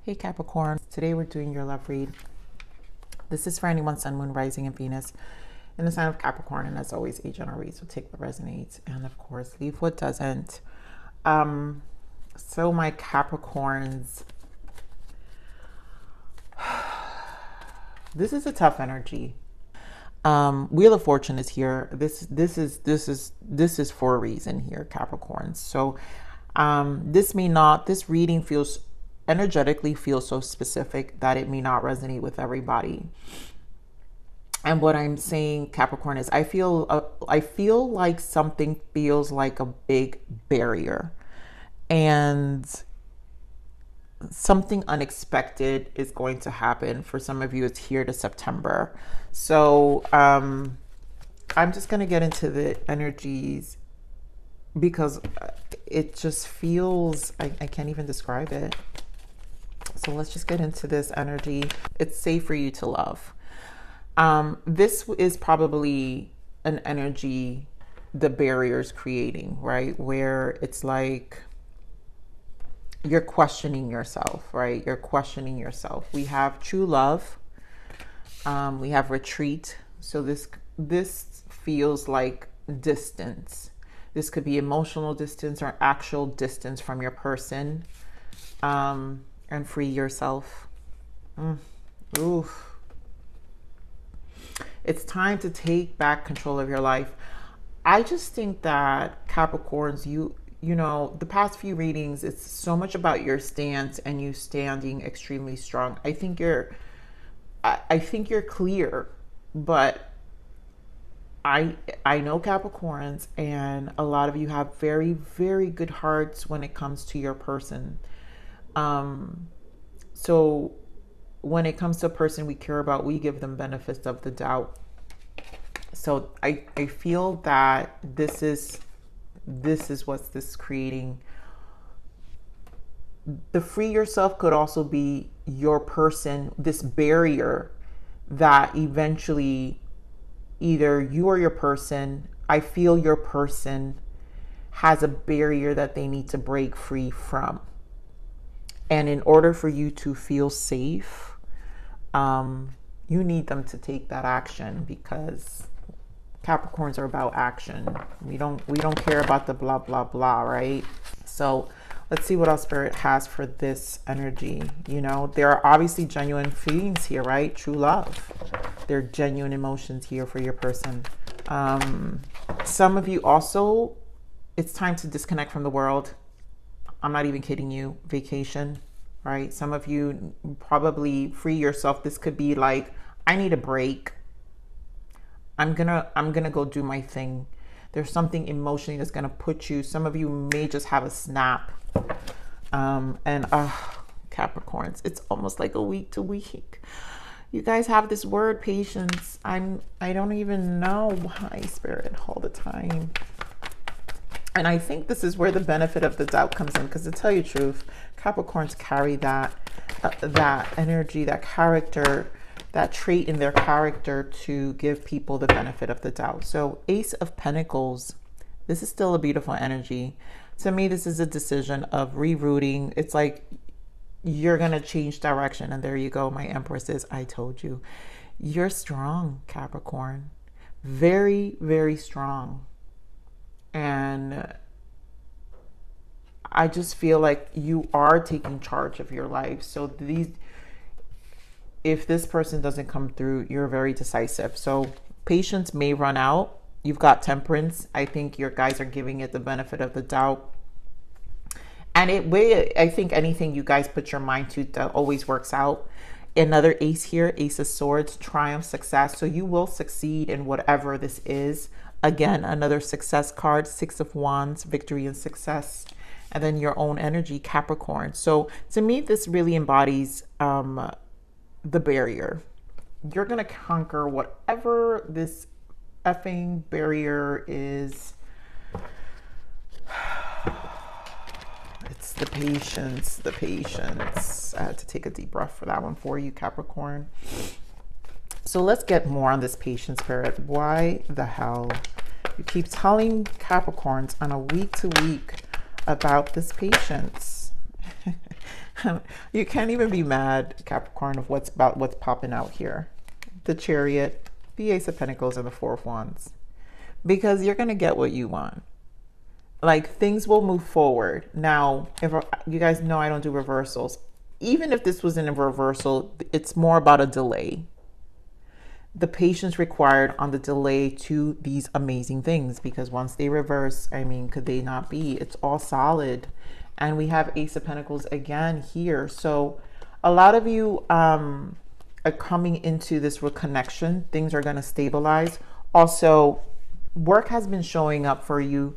Hey Capricorn, today we're doing your love read. This is for anyone Sun, Moon, Rising, and Venus in the sign of Capricorn, and as always, a general read, so take what resonates and of course leave what doesn't. So my Capricorns, this is a tough energy. Wheel of Fortune is here. This is for a reason here, Capricorns. So this reading feels energetically so specific that it may not resonate with everybody. And what I'm saying, Capricorn, is I feel like something feels like a big barrier, and something unexpected is going to happen. For some of you, it's here to September. So I'm just going to get into the energies because it just feels, I can't even describe it. So let's just get into this energy. It's safe for you to love. This is probably an energy the barrier's creating, right? Where it's like you're questioning yourself, right? You're questioning yourself. We have true love. We have retreat. So this feels like distance. This could be emotional distance or actual distance from your person. And free yourself. Oof. It's time to take back control of your life. I just think that Capricorns, you know, the past few readings, it's so much about your stance and you standing extremely strong. I think you're clear, but I know Capricorns, and a lot of you have very, very good hearts when it comes to your person. So when it comes to a person we care about, we give them benefits of the doubt. So I feel that this is what's this creating. The free yourself could also be your person, this barrier that eventually either you or your person, I feel your person has a barrier that they need to break free from. And in order for you to feel safe, you need them to take that action, because Capricorns are about action. We don't care about the blah, blah, blah, right? So let's see what else Spirit has for this energy. You know, there are obviously genuine feelings here, right? True love. There are genuine emotions here for your person. Some of you also, it's time to disconnect from the world. I'm not even kidding you. Vacation, right? Some of you probably free yourself. This could be like, I need a break. I'm gonna go do my thing. There's something emotionally that's gonna put you. Some of you may just have a snap. Capricorns, it's almost like a week to week. You guys have this word, patience. I don't even know why, Spirit, all the time. And I think this is where the benefit of the doubt comes in, because to tell you the truth, Capricorns carry that energy, that character, that trait in their character to give people the benefit of the doubt. So Ace of Pentacles, this is still a beautiful energy. To me, this is a decision of rerouting. It's like you're going to change direction. And there you go. My Empress is, I told you. You're strong, Capricorn. Very, very strong. And I just feel like you are taking charge of your life. So if this person doesn't come through, you're very decisive. So patience may run out. You've got Temperance. I think your guys are giving it the benefit of the doubt. And I think anything you guys put your mind to that always works out. Another ace here, Ace of Swords, triumph, success. So you will succeed in whatever this is. Again, another success card, Six of Wands, victory and success. And then your own energy, Capricorn. So to me, this really embodies the barrier. You're going to conquer whatever this effing barrier is. It's the patience. I had to take a deep breath for that one for you, Capricorn. So let's get more on this patience, Spirit. Why the hell? You keep telling Capricorns on a week to week about this patience. You can't even be mad, Capricorn, of what's popping out here. The Chariot, the Ace of Pentacles, and the Four of Wands. Because you're going to get what you want. Like, things will move forward. Now, if you guys know I don't do reversals. Even if this was in a reversal, it's more about a delay. The patience required on the delay to these amazing things. Because once they reverse, I mean, could they not be? It's all solid. And we have Ace of Pentacles again here. So a lot of you are coming into this reconnection. Things are going to stabilize. Also, work has been showing up for you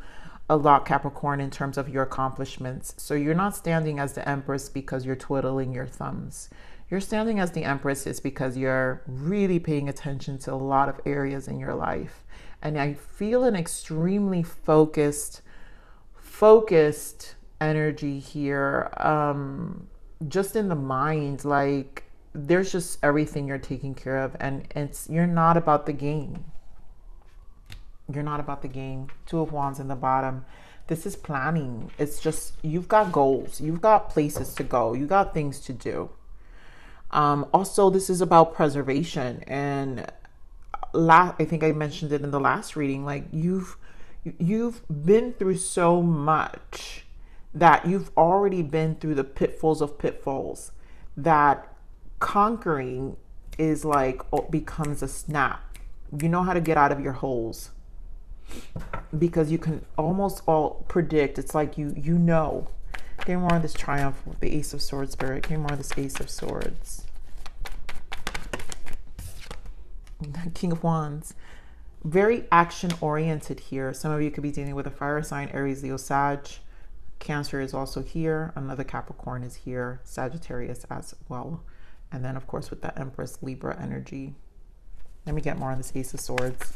a lot, Capricorn, in terms of your accomplishments. So you're not standing as the Empress because you're twiddling your thumbs. You're standing as the Empress is because you're really paying attention to a lot of areas in your life. And I feel an extremely focused energy here, just in the mind. Like, there's just everything you're taking care of, and you're not about the game. You're not about the game. Two of Wands in the bottom. This is planning. It's just, you've got goals. You've got places to go. You got things to do. Also, this is about preservation. And I think I mentioned it in the last reading. Like, you've been through so much that you've already been through the pitfalls of pitfalls, that conquering is like, becomes a snap. You know how to get out of your holes. Because you can almost all predict. It's like you know. Give me more of this Triumph with the Ace of Swords, Spirit. Give me more of this Ace of Swords. King of Wands. Very action oriented here. Some of you could be dealing with a fire sign, Aries, Leo, Sag. Cancer is also here. Another Capricorn is here. Sagittarius as well. And then, of course, with that Empress, Libra energy. Let me get more on this Ace of Swords.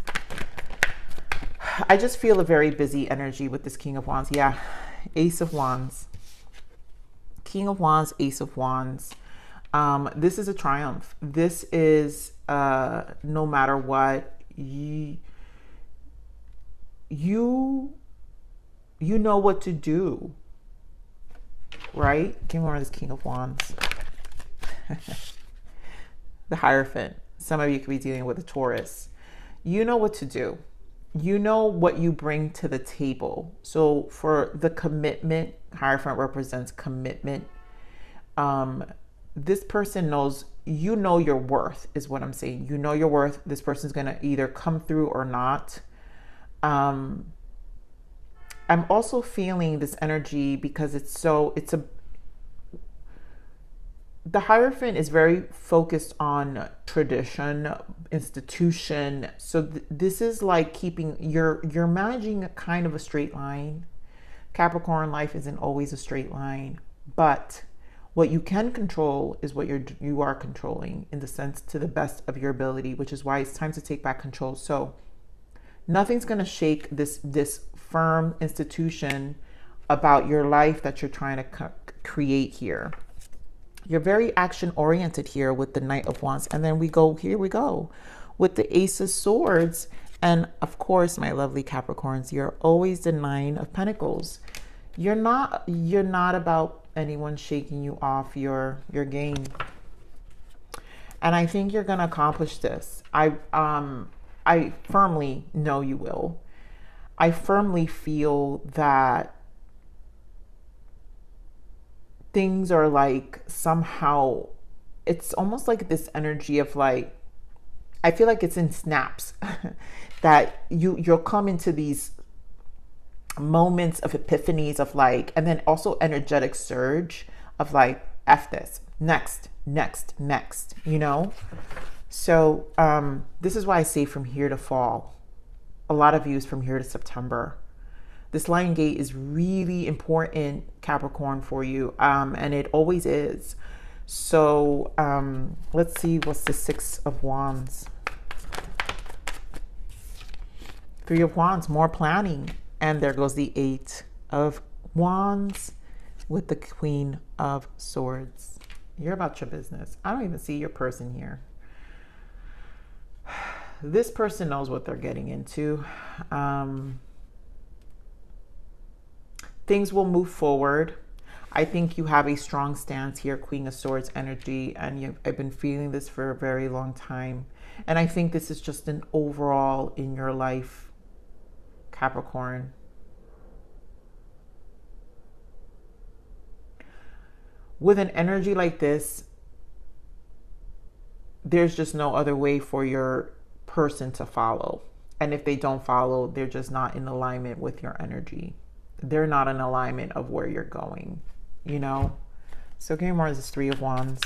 I just feel a very busy energy with this King of Wands. Yeah, Ace of Wands. King of Wands, Ace of Wands. This is a triumph. This is, no matter what, you know what to do, right? Give me more of this King of Wands. The Hierophant. Some of you could be dealing with a Taurus. You know what to do. You know what you bring to the table. So for the commitment, Hierophant represents commitment. This person knows, you know your worth is what I'm saying. You know your worth. This person's going to either come through or not. I'm also feeling this energy because the Hierophant is very focused on tradition, institution. So this is like keeping, you're managing a kind of a straight line. Capricorn, life isn't always a straight line, but what you can control is what you are controlling, in the sense, to the best of your ability, which is why it's time to take back control. So nothing's going to shake this firm institution about your life that you're trying to create here. You're very action oriented here with the Knight of Wands. And then here we go with the Ace of Swords. And of course, my lovely Capricorns, you're always the Nine of Pentacles. You're not about anyone shaking you off your game. And I think you're going to accomplish this. I firmly know you will. I firmly feel that things are like, somehow, it's almost like this energy of like, I feel like it's in snaps that you'll come into these moments of epiphanies of like, and then also energetic surge of like, F this, next, you know? So this is why I say from here to fall. A lot of you is from here to September. This Lion Gate is really important, Capricorn, for you. And it always is. So let's see, what's the Six of Wands? Three of Wands, more planning. And there goes the Eight of Wands with the Queen of Swords. You're about your business. I don't even see your person here. This person knows what they're getting into. Things will move forward. I think you have a strong stance here, Queen of Swords energy, and I've been feeling this for a very long time. And I think this is just an overall in your life, Capricorn. With an energy like this, there's just no other way for your person to follow. And if they don't follow, they're just not in alignment with your energy. They're not in alignment of where you're going, you know? So give me more of this Three of Wands.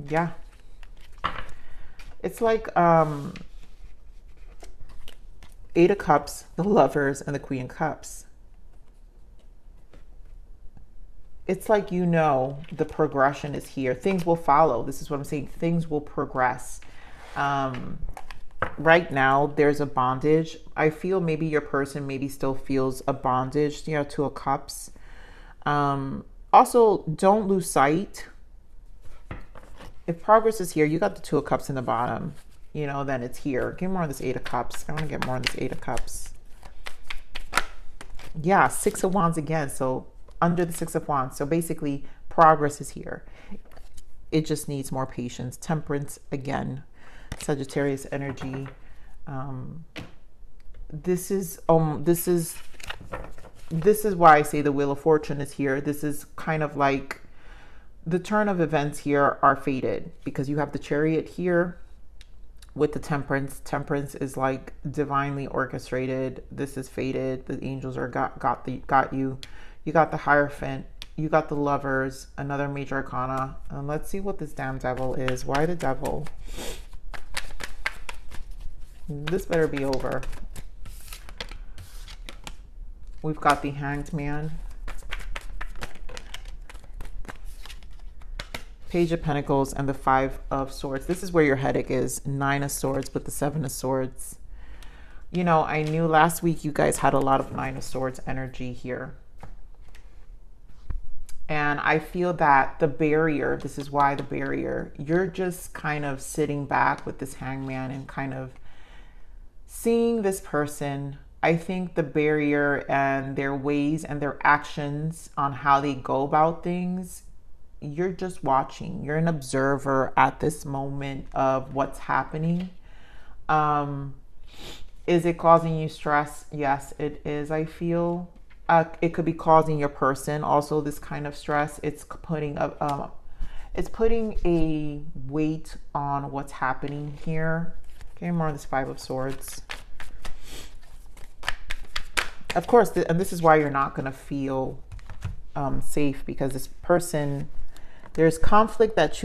Yeah. It's like Eight of Cups, the Lovers, and the Queen of Cups. It's like, you know, the progression is here. Things will follow. This is what I'm saying. Things will progress. Right now, there's a bondage. I feel maybe your person maybe still feels a bondage, you know, Two of Cups. Also, don't lose sight. If progress is here, you got the Two of Cups in the bottom, you know, then it's here. Give me more of this Eight of Cups. I want to get more of this Eight of Cups. Yeah, Six of Wands again. So under the Six of Wands. So basically, progress is here. It just needs more patience. Temperance again. Sagittarius energy. This is why I say the Wheel of Fortune is here. This is kind of like the turn of events here are fated, because you have the Chariot here with the Temperance. Temperance is like divinely orchestrated. This is fated. The angels are got you. You got the Hierophant. You got the Lovers. Another major arcana. And let's see what this damn Devil is. Why the Devil? This better be over. We've got the Hanged Man. Page of Pentacles and the Five of Swords. This is where your headache is. Nine of Swords with the Seven of Swords. You know, I knew last week you guys had a lot of Nine of Swords energy here. And I feel that the barrier, this is why the barrier, you're just kind of sitting back with this Hangman and kind of seeing this person. I think the barrier and their ways and their actions on how they go about things, you're just watching. You're an observer at this moment of what's happening. Is it causing you stress? Yes, it is. I feel it could be causing your person also this kind of stress. It's putting a weight on what's happening here. Okay, more on this Five of Swords. Of course, and this is why you're not going to feel safe, because this person, there's conflict that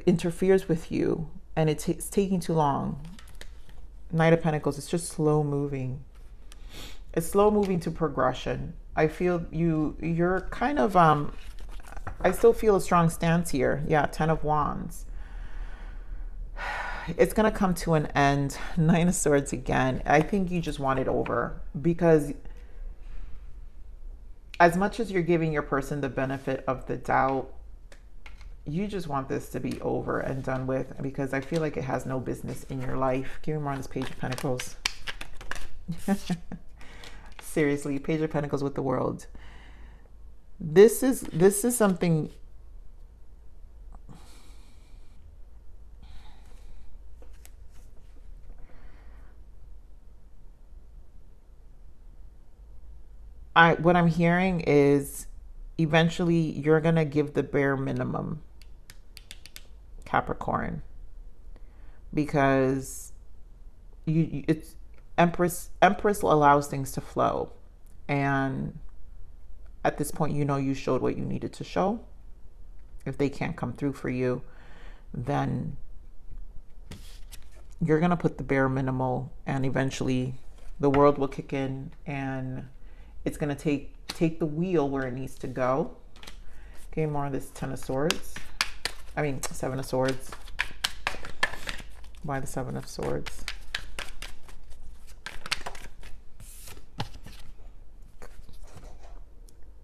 interferes with you, and it's taking too long. Knight of Pentacles, it's just slow moving. It's slow moving to progression. I feel you're kind of I still feel a strong stance here. Yeah, Ten of Wands. It's going to come to an end. Nine of Swords again. I think you just want it over, because as much as you're giving your person the benefit of the doubt, you just want this to be over and done with, because I feel like it has no business in your life. Give me more on this Page of Pentacles. Seriously, Page of Pentacles with the World. This is something. What I'm hearing is eventually you're going to give the bare minimum, Capricorn, because it's Empress allows things to flow. And at this point, you know, you showed what you needed to show. If they can't come through for you, then you're going to put the bare minimal, and eventually the world will kick in, and it's going to take the wheel where it needs to go. Okay, more of this Ten of Swords. I mean, Seven of Swords. Why the Seven of Swords?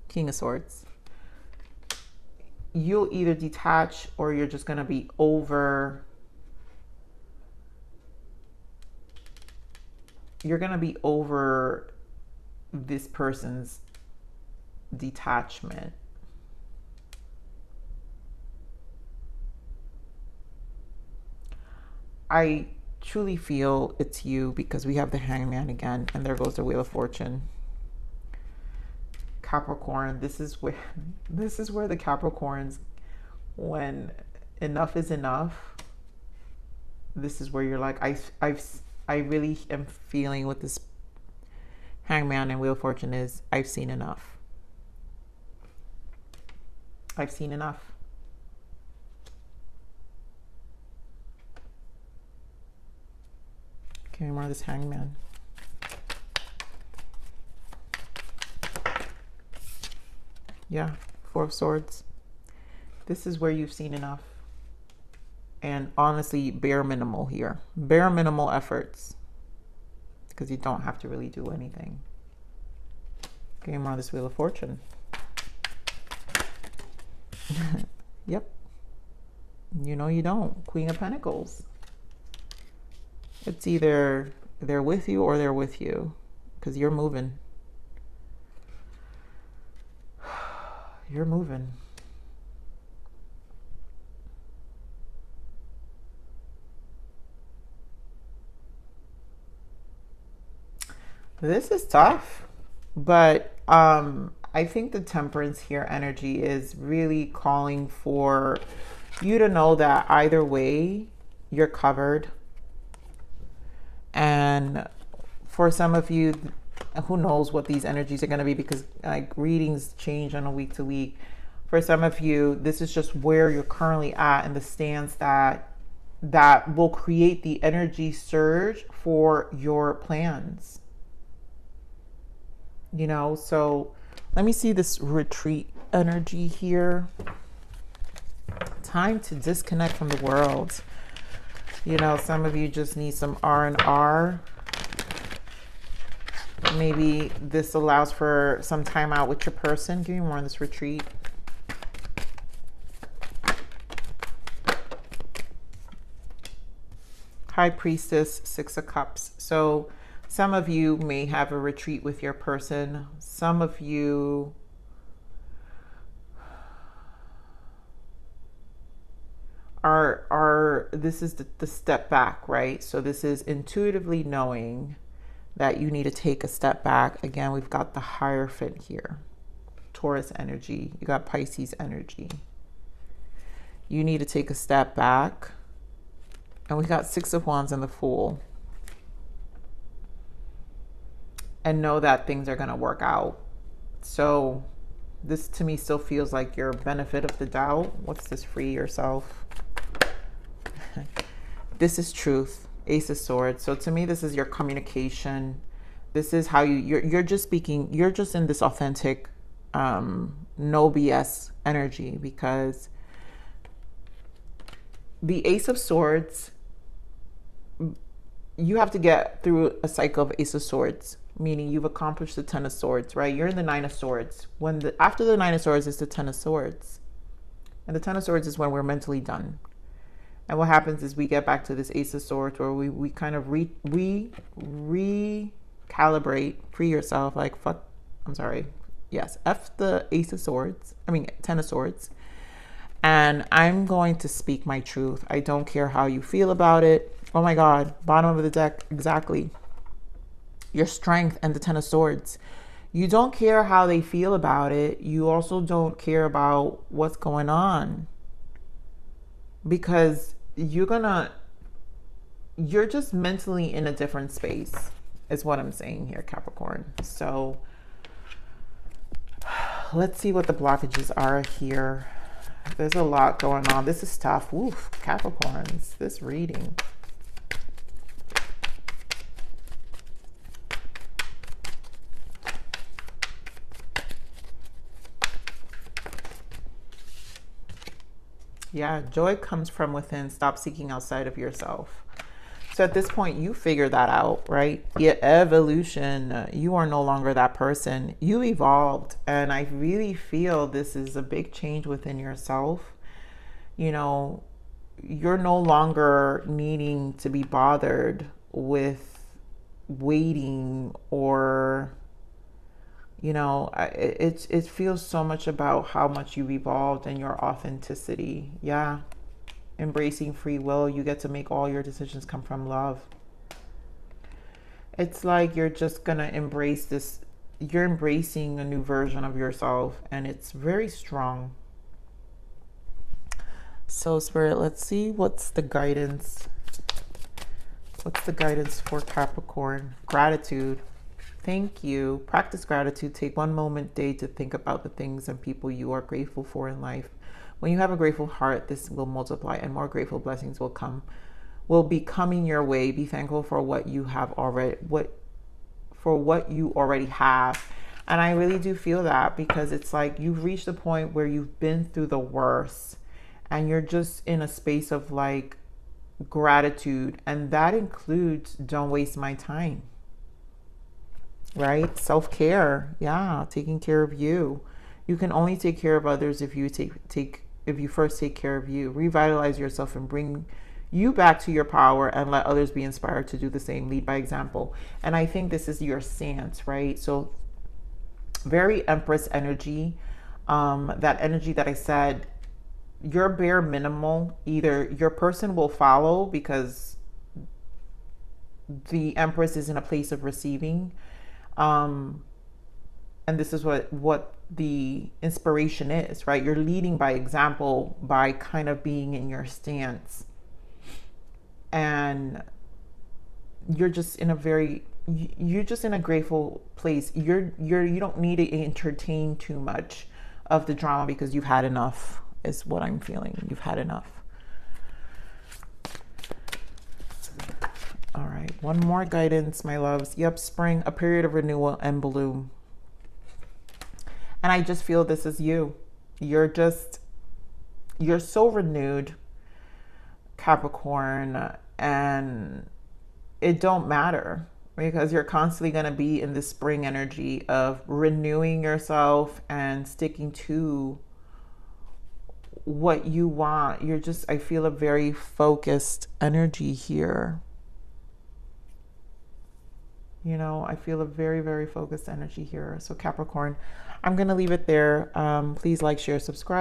King of Swords. You'll either detach, or you're just going to be over you're going to be over this person's detachment. I truly feel it's you, because we have the Hangman again, and there goes the Wheel of Fortune. Capricorn, this is where the Capricorns, when enough is enough, this is where you're like, I really am feeling what this Hangman and Wheel of Fortune is. I've seen enough. I've seen enough. Okay, more of this Hangman. Yeah, Four of Swords. This is where you've seen enough. And honestly, bare minimal here. Bare minimal efforts. Because you don't have to really do anything. Okay, more of this Wheel of Fortune. Yep. You know you don't. Queen of Pentacles. It's either they're with you or they're with you. Because you're moving. You're moving. This is tough, but I think the Temperance here energy is really calling for you to know that either way, you're covered. And for some of you, who knows what these energies are going to be, because like readings change on a week to week. For some of you, this is just where you're currently at in the stance that will create the energy surge for your plans. You know, so let me see this retreat energy here. Time to disconnect from the world. You know, some of you just need some R&R. Maybe this allows for some time out with your person. Give me more on this retreat. High Priestess, Six of Cups. So some of you may have a retreat with your person. Some of you are this is the step back, right? So this is intuitively knowing that you need to take a step back. Again, we've got the Hierophant here. Taurus energy. You got Pisces energy. You need to take a step back. And we got Six of Wands and the Fool. And know that things are going to work out. So this to me still feels like your benefit of the doubt. What's this? Free yourself. This is truth. Ace of Swords. So to me, this is your communication. This is how you're just speaking. You're just in this authentic, no BS energy, because the Ace of Swords, you have to get through a cycle of Ace of Swords, meaning you've accomplished the Ten of Swords, right? You're in the Nine of Swords. After the Nine of Swords is the Ten of Swords. And the Ten of Swords is when we're mentally done. And what happens is we get back to this Ace of Swords where we kind of recalibrate, free yourself, like fuck, I'm sorry. Yes, F the Ace of Swords. I mean, Ten of Swords. And I'm going to speak my truth. I don't care how you feel about it. Oh my God, bottom of the deck, exactly. Your Strength and the Ten of Swords. You don't care how they feel about it. You also don't care about what's going on. Because you're just mentally in a different space, is what I'm saying here, Capricorn. So let's see what the blockages are here. There's a lot going on. This is tough. Oof, Capricorns, this reading. Yeah, joy comes from within. Stop seeking outside of yourself. So at this point, you figure that out, right? Your evolution, you are no longer that person. You evolved. And I really feel this is a big change within yourself. You know, you're no longer needing to be bothered with waiting, or you know, it feels so much about how much you've evolved and your authenticity. Yeah. Embracing free will. You get to make all your decisions come from love. It's like you're just going to embrace this. You're embracing a new version of yourself, and it's very strong. So, Spirit, let's see what's the guidance. What's the guidance for Capricorn? Gratitude. Thank you. Practice gratitude. Take one moment a day to think about the things and people you are grateful for in life. When you have a grateful heart, this will multiply and more grateful blessings will be coming your way. Be thankful for what you have already, what you already have. And I really do feel that, because it's like you've reached a point where you've been through the worst and you're just in a space of like gratitude. And that includes don't waste my time, right? Self-care. Yeah. Taking care of you. You can only take care of others if you if you first take care of you. Revitalize yourself and bring you back to your power, and let others be inspired to do the same. Lead by example. And I think this is your stance, right? So very Empress energy. That energy that I said, your bare minimal, either your person will follow because the Empress is in a place of receiving. And this is what the inspiration is, right? You're leading by example by kind of being in your stance. And you're just in a grateful place. You don't need to entertain too much of the drama, because you've had enough, is what I'm feeling. You've had enough. All right, one more guidance, my loves. Yep, spring, a period of renewal and bloom. And I just feel this is you. You're so renewed, Capricorn, and it don't matter, because you're constantly going to be in this spring energy of renewing yourself and sticking to what you want. I feel a very focused energy here. You know, I feel a very, very focused energy here. So Capricorn, I'm going to leave it there. Please like, share, subscribe.